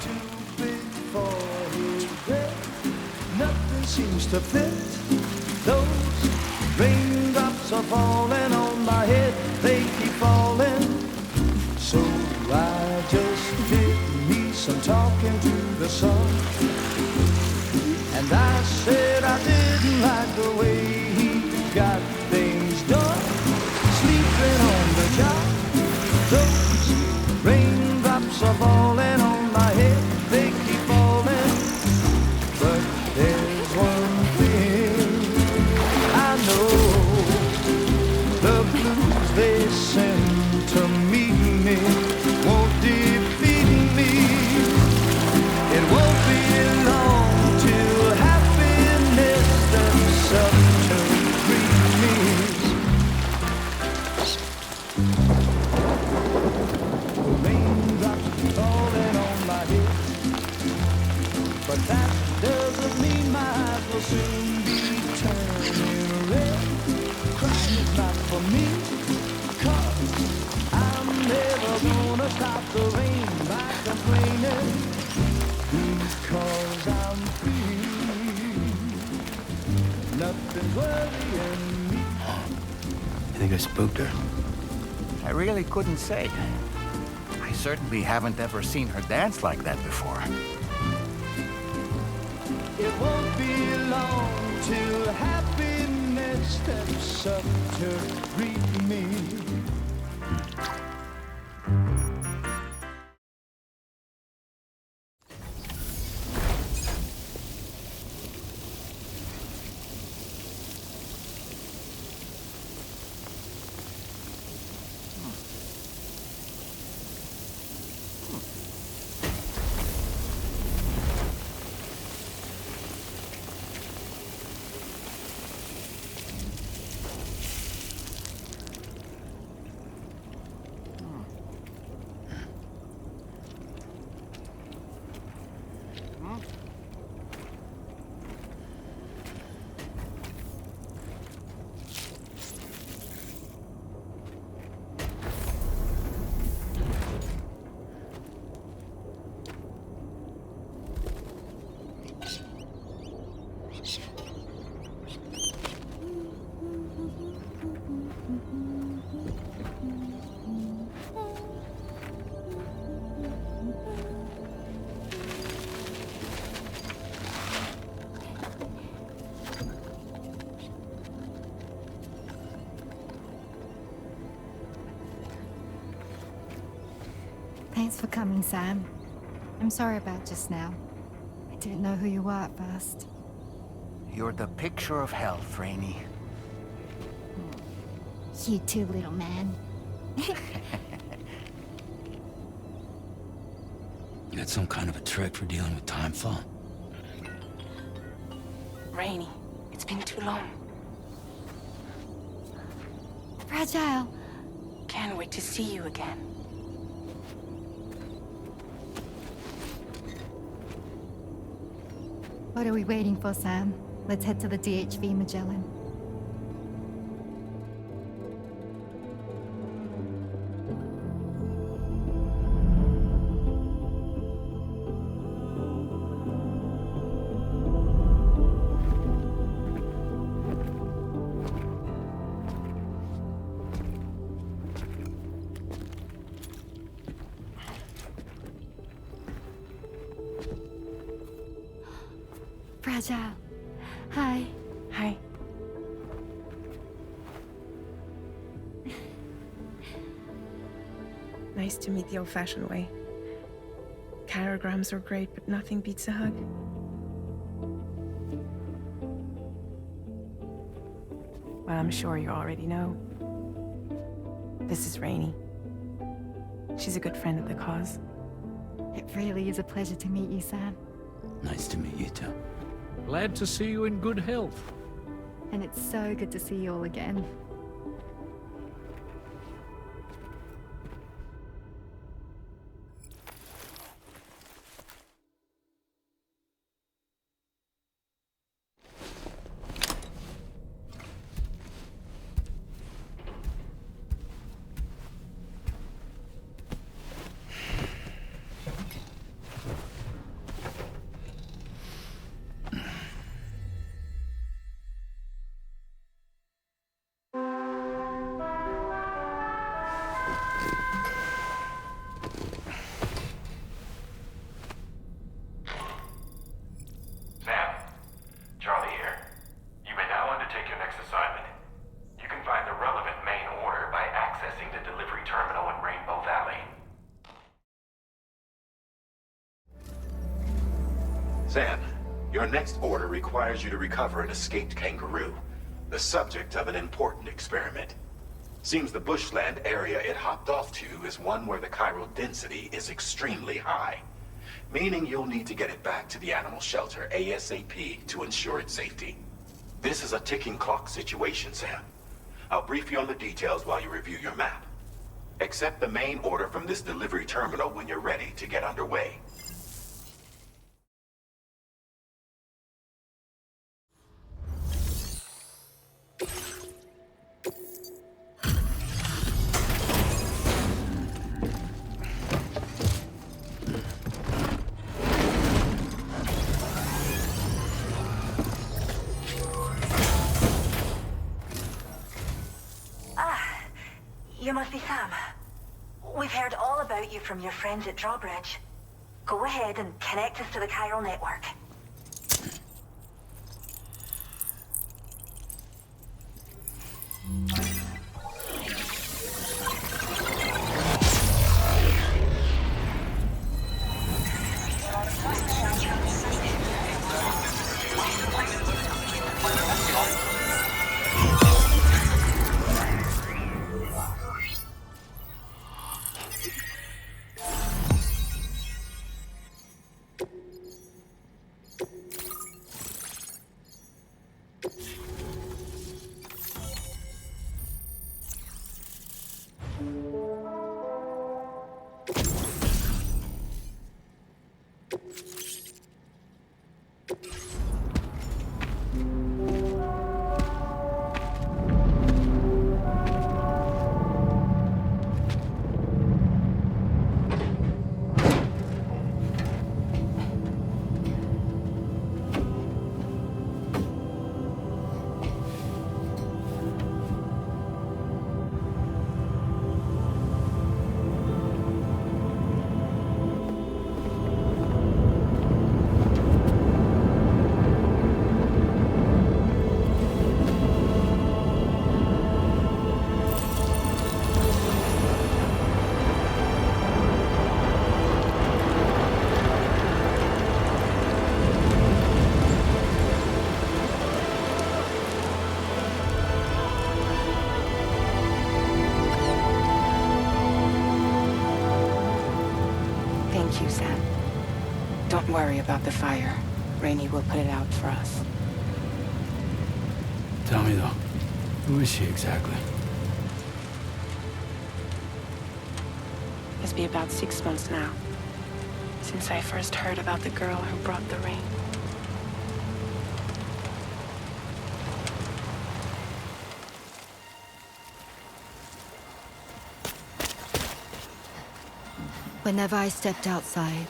too big for his bed. Nothing seems to fit. Those raindrops are falling on my head. They keep falling. So I just did me some talking to the sun. And I said I didn't like the way he got things done. Sleeping on the job. Those raindrops are falling on my head. They keep falling. But there's one thing I know. The blues they send to meet me won't defeat me. It won't be long till happiness steps up to greet me. Raindrops falling on my head, but that doesn't mean my eyes will soon be turning red. Crying is not for me, 'cause I'm never gonna stop the rain by complaining, because I'm free. Nothing's worrying me. You think I spooked her? I really couldn't say. I certainly haven't ever seen her dance like that before. It won't be long till happiness steps up to greet me. Thanks for coming, Sam. I'm sorry about just now. I didn't know who you were at first. You're the picture of health, Rainey. You too, little man. You got some kind of a trick for dealing with timefall? Rainey, it's been too long. Fragile. Can't wait to see you again. What are we waiting for, Sam? Let's head to the DHV Magellan. Fragile. Hi. Hi. Nice to meet the old-fashioned way. Carograms are great, but nothing beats a hug. Well, I'm sure you already know. This is Rainey. She's a good friend of the cause. It really is a pleasure to meet you, Sam. Nice to meet you too. Glad to see you in good health. And it's so good to see you all again. Our next order requires you to recover an escaped kangaroo, the subject of an important experiment. Seems the bushland area it hopped off to is one where the chiral density is extremely high, meaning you'll need to get it back to the animal shelter ASAP to ensure its safety. This is a ticking clock situation, Sam. I'll brief you on the details while you review your map. Accept the main order from this delivery terminal when you're ready to get underway. You must be Sam. We've heard all about you from your friends at Drawbridge. Go ahead and connect us to the chiral network. Thank you, Sam. Don't worry about the fire. Rainey will put it out for us. Tell me though, who is she exactly? It's been about 6 months now, since I first heard about the girl who brought the rain. Whenever I stepped outside,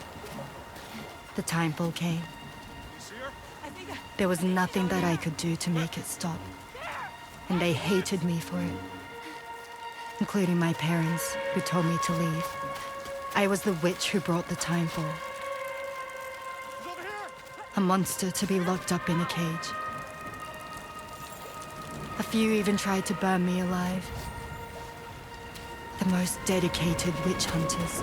the timefall came. There was nothing that I could do to make it stop, and they hated me for it, including my parents, who told me to leave. I was the witch who brought the timefall. A monster to be locked up in a cage. A few even tried to burn me alive. The most dedicated witch hunters.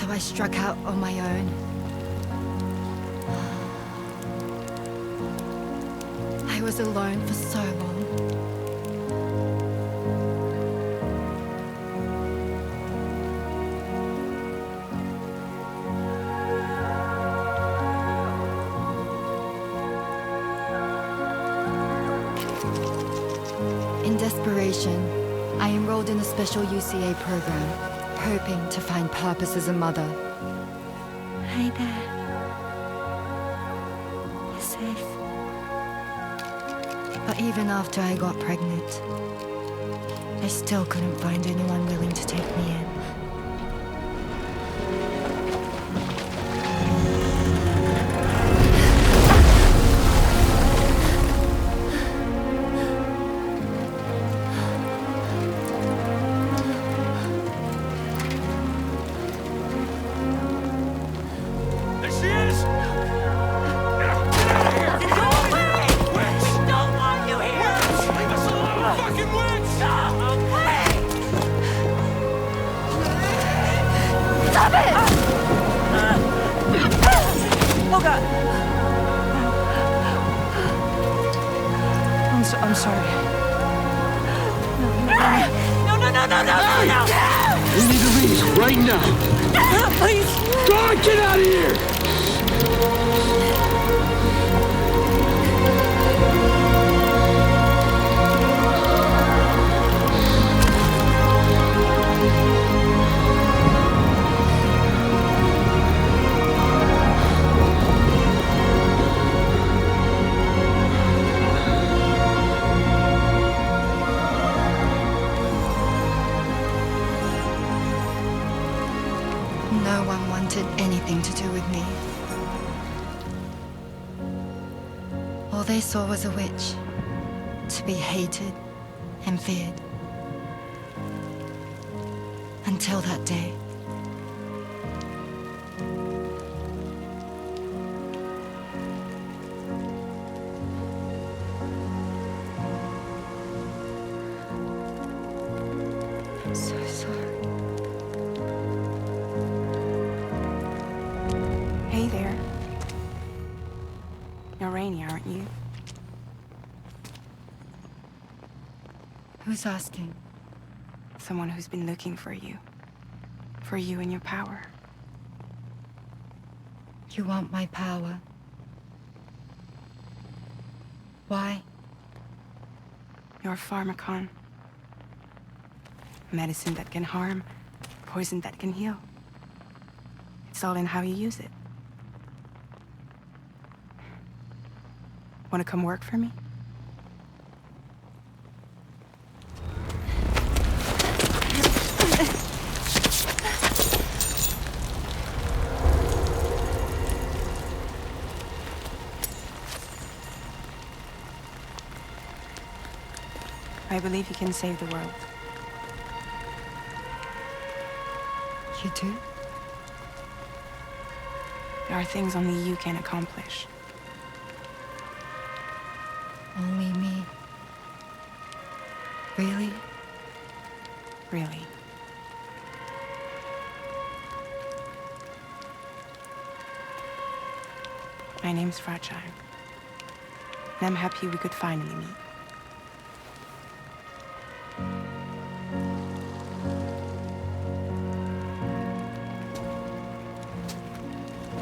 I struck out on my own. I was alone for so long. In desperation, I enrolled in a special UCA program, hoping to find purpose as a mother. Hi there. You're safe. But even after I got pregnant, I still couldn't find anyone willing to take me in. Stop it! Oh God! I'm sorry. No! We need to leave right now. Please! God, get out of here! No one wanted anything to do with me. All they saw was a witch, to be hated and feared. Until that day. I'm so sorry. Hey there. You're Rainy, aren't you? Who's asking? Someone who's been looking for you. For you and your power. You want my power? Why? You're a pharmacon. Medicine that can harm, poison that can heal. It's all in how you use it. Want to come work for me? I believe you can save the world. You do? There are things only you can accomplish. Only me. Really? Really. My name's Fragile. And I'm happy we could finally meet.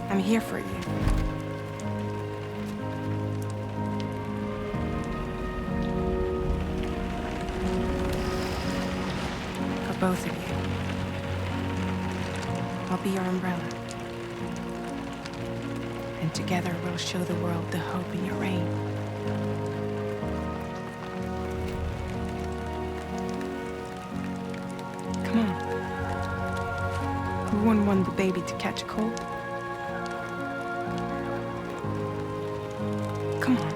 I'm here for you. For both of you. I'll be your umbrella. And together we'll show the world the hope in your reign. Come on. Who wouldn't want the baby to catch a cold? Come on.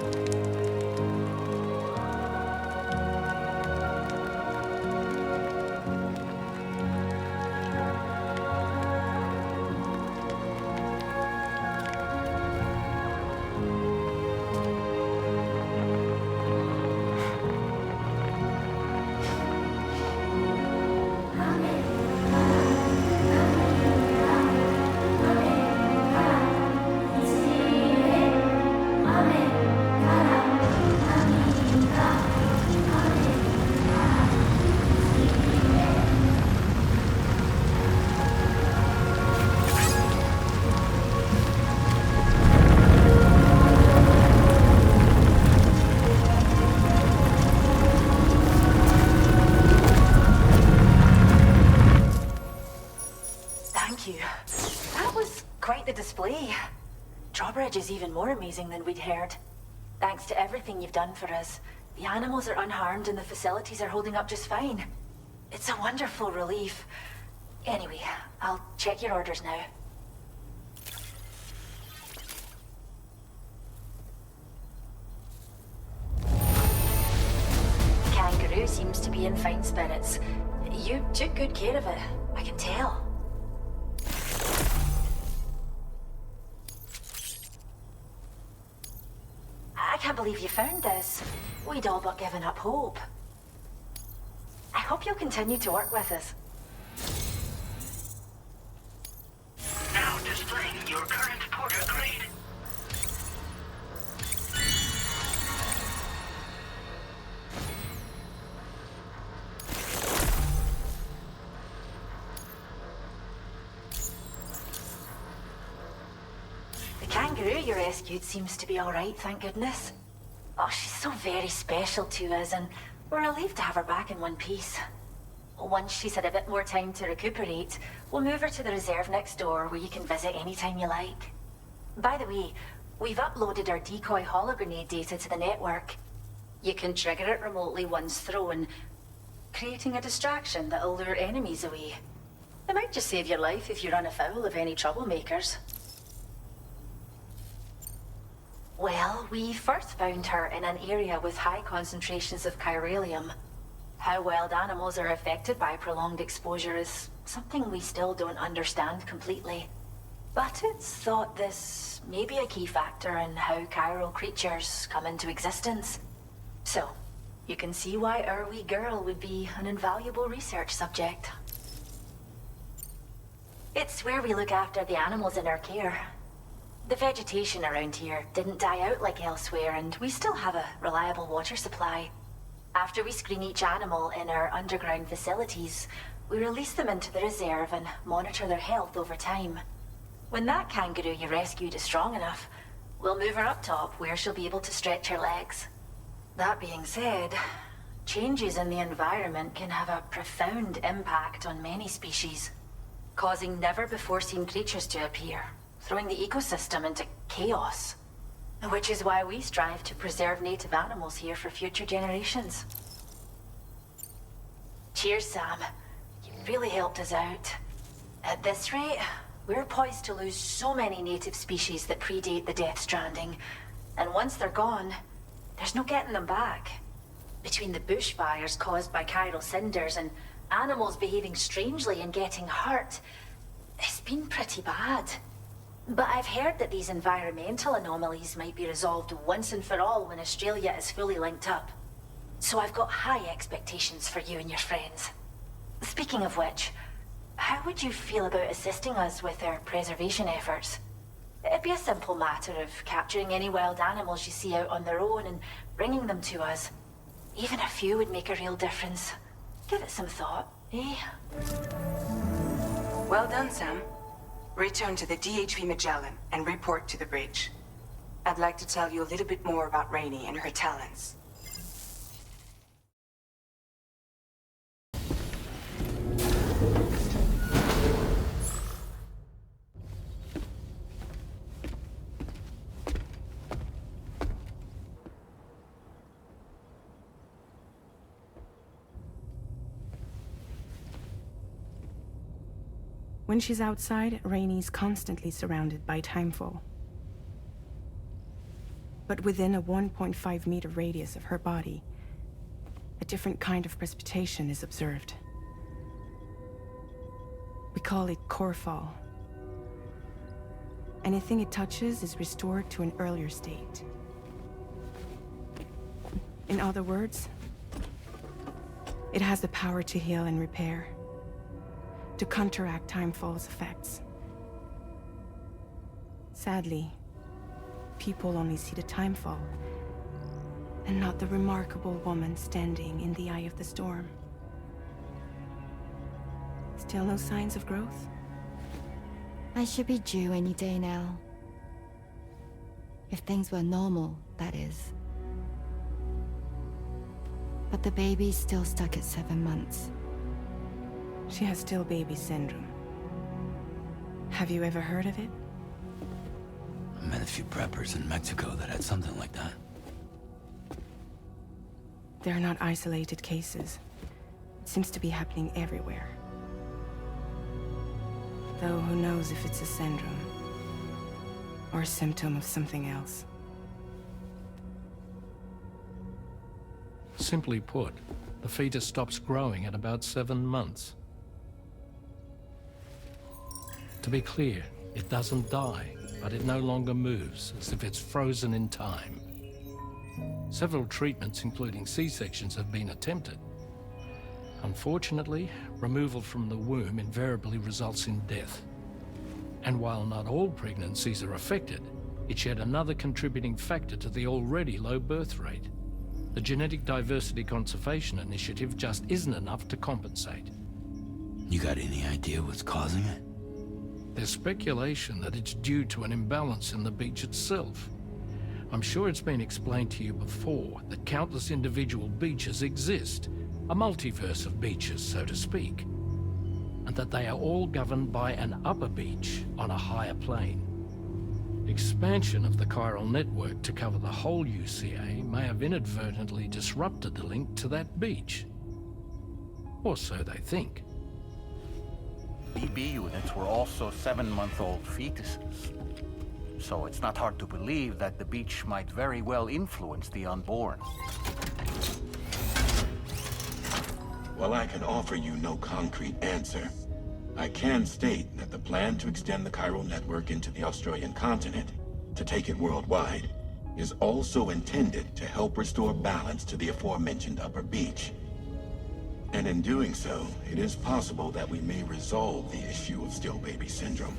Display. Drawbridge is even more amazing than we'd heard. Thanks to everything you've done for us, the animals are unharmed and the facilities are holding up just fine. It's a wonderful relief. Anyway, I'll check your orders now. Kangaroo seems to be in fine spirits. You took good care of it, I can tell. I can't believe you found this. We'd all but given up hope. hope you'll continue to work with us. Now displaying your current porter grade. The kangaroo you rescued seems to be all right, thank goodness. Oh, she's so very special to us, and we're relieved to have her back in one piece. Once she's had a bit more time to recuperate, we'll move her to the reserve next door where you can visit anytime you like. By the way, we've uploaded our decoy hologrenade data to the network. You can trigger it remotely once thrown, creating a distraction that'll lure enemies away. It might just save your life if you run afoul of any troublemakers. Well, we first found her in an area with high concentrations of chiralium. How wild animals are affected by prolonged exposure is something we still don't understand completely. But it's thought this may be a key factor in how chiral creatures come into existence. So, you can see why our wee girl would be an invaluable research subject. It's where we look after the animals in our care. The vegetation around here didn't die out like elsewhere, and we still have a reliable water supply. After we screen each animal in our underground facilities, we release them into the reserve and monitor their health over time. When that kangaroo you rescued is strong enough, we'll move her up top where she'll be able to stretch her legs. That being said, changes in the environment can have a profound impact on many species, causing never-before-seen creatures to appear, throwing the ecosystem into chaos. Which is why we strive to preserve native animals here for future generations. Cheers, Sam. You really helped us out. At this rate, we're poised to lose so many native species that predate the Death Stranding. And once they're gone, there's no getting them back. Between the bushfires caused by chiral cinders and animals behaving strangely and getting hurt, it's been pretty bad. But I've heard that these environmental anomalies might be resolved once and for all when Australia is fully linked up. So I've got high expectations for you and your friends. Speaking of which, how would you feel about assisting us with our preservation efforts? It'd be a simple matter of capturing any wild animals you see out on their own and bringing them to us. Even a few would make a real difference. Give it some thought, eh? Well done, Sam. Return to the DHV Magellan and report to the bridge. I'd like to tell you a little bit more about Rainey and her talents. When she's outside, Rainey's constantly surrounded by timefall. But within a 1.5-meter radius of her body, a different kind of precipitation is observed. We call it core fall. Anything it touches is restored to an earlier state. In other words, it has the power to heal and repair, to counteract timefall's effects. Sadly, people only see the timefall, and not the remarkable woman standing in the eye of the storm. Still no signs of growth? I should be due any day now. If things were normal, that is. But the baby's still stuck at 7 months. She has still baby syndrome. Have you ever heard of it? I met a few preppers in Mexico that had something like that. They're not isolated cases. It seems to be happening everywhere. Though who knows if it's a syndrome or a symptom of something else. Simply put, the fetus stops growing at about 7 months. To be clear, it doesn't die, but it no longer moves, as if it's frozen in time. Several treatments, including C-sections, have been attempted. Unfortunately, removal from the womb invariably results in death. And while not all pregnancies are affected, it's yet another contributing factor to the already low birth rate. The Genetic Diversity Conservation Initiative just isn't enough to compensate. You got any idea what's causing it? There's speculation that it's due to an imbalance in the beach itself. I'm sure it's been explained to you before that countless individual beaches exist, a multiverse of beaches, so to speak, and that they are all governed by an upper beach on a higher plane. Expansion of the chiral network to cover the whole UCA may have inadvertently disrupted the link to that beach. Or so they think. BB units were also 7-month-old fetuses. So it's not hard to believe that the beach might very well influence the unborn. While I can offer you no concrete answer, I can state that the plan to extend the chiral network into the Australian continent, to take it worldwide, is also intended to help restore balance to the aforementioned upper beach. And in doing so, it is possible that we may resolve the issue of still baby syndrome.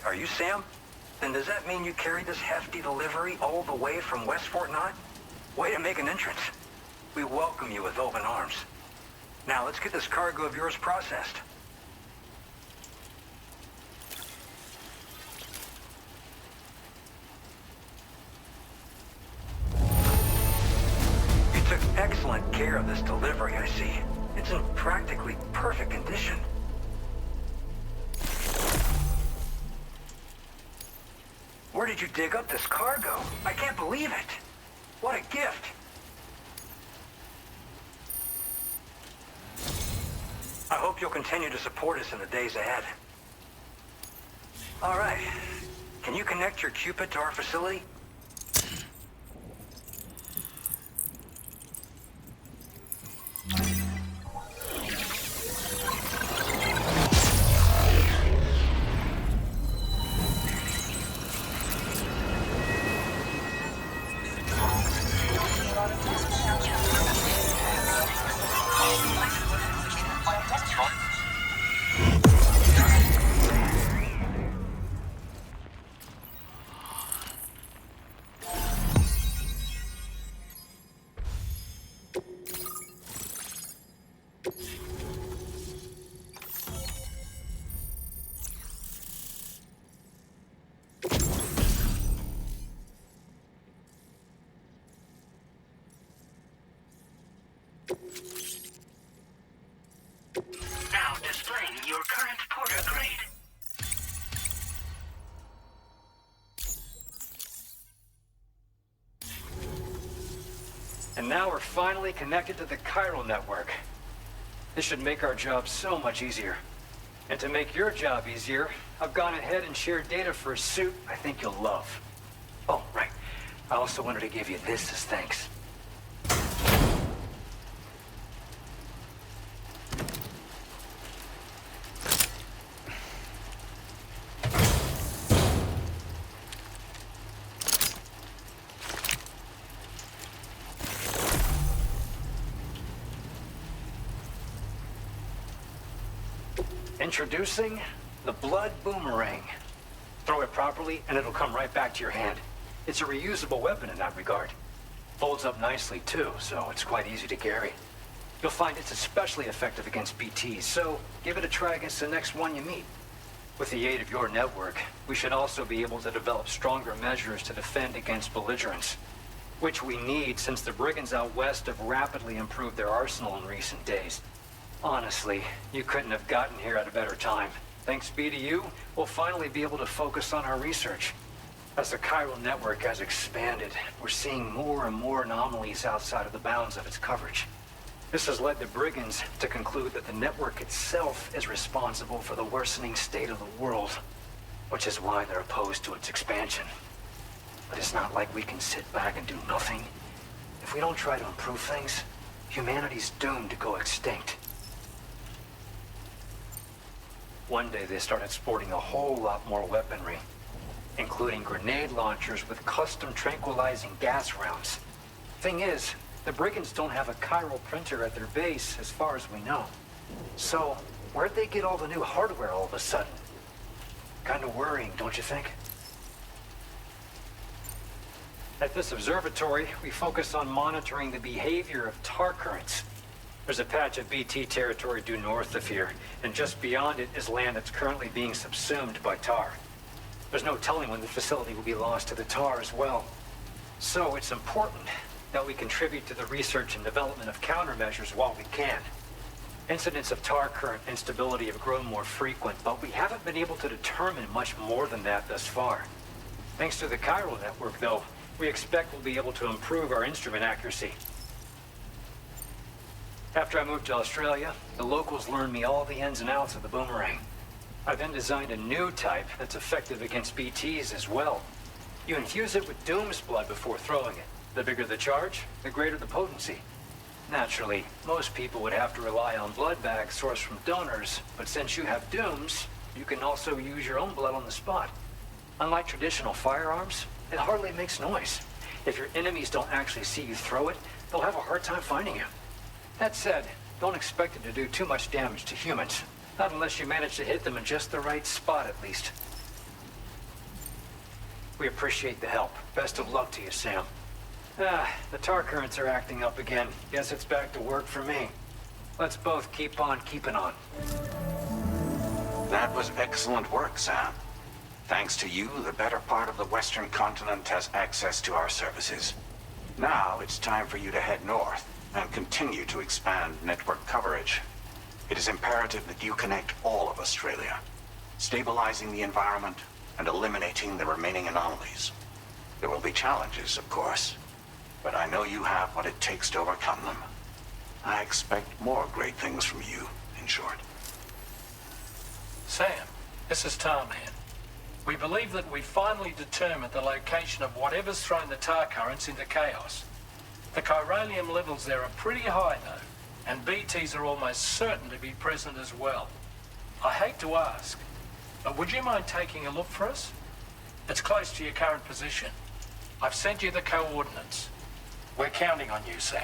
Are you Sam? Then does that mean you carried this hefty delivery all the way from West Fort Knott? Way to make an entrance. We welcome you with open arms. Now let's get this cargo of yours processed. You took excellent care of this delivery, I see. It's in practically perfect condition. Where did you dig up this cargo? I can't believe it. What a gift. I hope you'll continue to support us in the days ahead. All right. Can you connect your Cupid to our facility? Now displaying your current porter grade. And now we're finally connected to the chiral network. This should make our job so much easier. And to make your job easier, I've gone ahead and shared data for a suit I think you'll love. Oh, right. I also wanted to give you this as thanks. Introducing the Blood Boomerang. Throw it properly and it'll come right back to your hand. It's a reusable weapon in that regard. Folds up nicely too, so it's quite easy to carry. You'll find it's especially effective against BTs, so give it a try against the next one you meet. With the aid of your network, we should also be able to develop stronger measures to defend against belligerents, which we need since the brigands out west have rapidly improved their arsenal in recent days. Honestly, you couldn't have gotten here at a better time. Thanks be to you, we'll finally be able to focus on our research. As the chiral network has expanded, we're seeing more and more anomalies outside of the bounds of its coverage. This has led the brigands to conclude that the network itself is responsible for the worsening state of the world, which is why they're opposed to its expansion. But it's not like we can sit back and do nothing. If we don't try to improve things, humanity's doomed to go extinct. One day they started sporting a whole lot more weaponry, including grenade launchers with custom tranquilizing gas rounds. Thing is, the brigands don't have a chiral printer at their base as far as we know. So, where'd they get all the new hardware all of a sudden? Kind of worrying, don't you think? At this observatory, we focus on monitoring the behavior of tar currents. There's a patch of BT territory due north of here, and just beyond it is land that's currently being subsumed by tar. There's no telling when the facility will be lost to the tar as well. So it's important that we contribute to the research and development of countermeasures while we can. Incidents of tar current instability have grown more frequent, but we haven't been able to determine much more than that thus far. Thanks to the chiral network, though, we expect we'll be able to improve our instrument accuracy. After I moved to Australia, the locals learned me all the ins and outs of the boomerang. I then designed a new type that's effective against BTs as well. You infuse it with Doom's blood before throwing it. The bigger the charge, the greater the potency. Naturally, most people would have to rely on blood bags sourced from donors, but since you have Doom's, you can also use your own blood on the spot. Unlike traditional firearms, it hardly makes noise. If your enemies don't actually see you throw it, they'll have a hard time finding you. That said, don't expect it to do too much damage to humans. Not unless you manage to hit them in just the right spot, at least. We appreciate the help. Best of luck to you, Sam. The tar currents are acting up again. Guess it's back to work for me. Let's both keep on keeping on. That was excellent work, Sam. Thanks to you, the better part of the Western continent has access to our services. Now it's time for you to head north and continue to expand network coverage. It is imperative that you connect all of Australia, stabilizing the environment and eliminating the remaining anomalies. There will be challenges, of course, but I know you have what it takes to overcome them. I expect more great things from you, in short. Sam, this is Tom here. We believe that we finally determined the location of whatever's thrown the tar currents into chaos. The chiralium levels there are pretty high, though, and BTs are almost certain to be present as well. I hate to ask, but would you mind taking a look for us? It's close to your current position. I've sent you the coordinates. We're counting on you, Sam.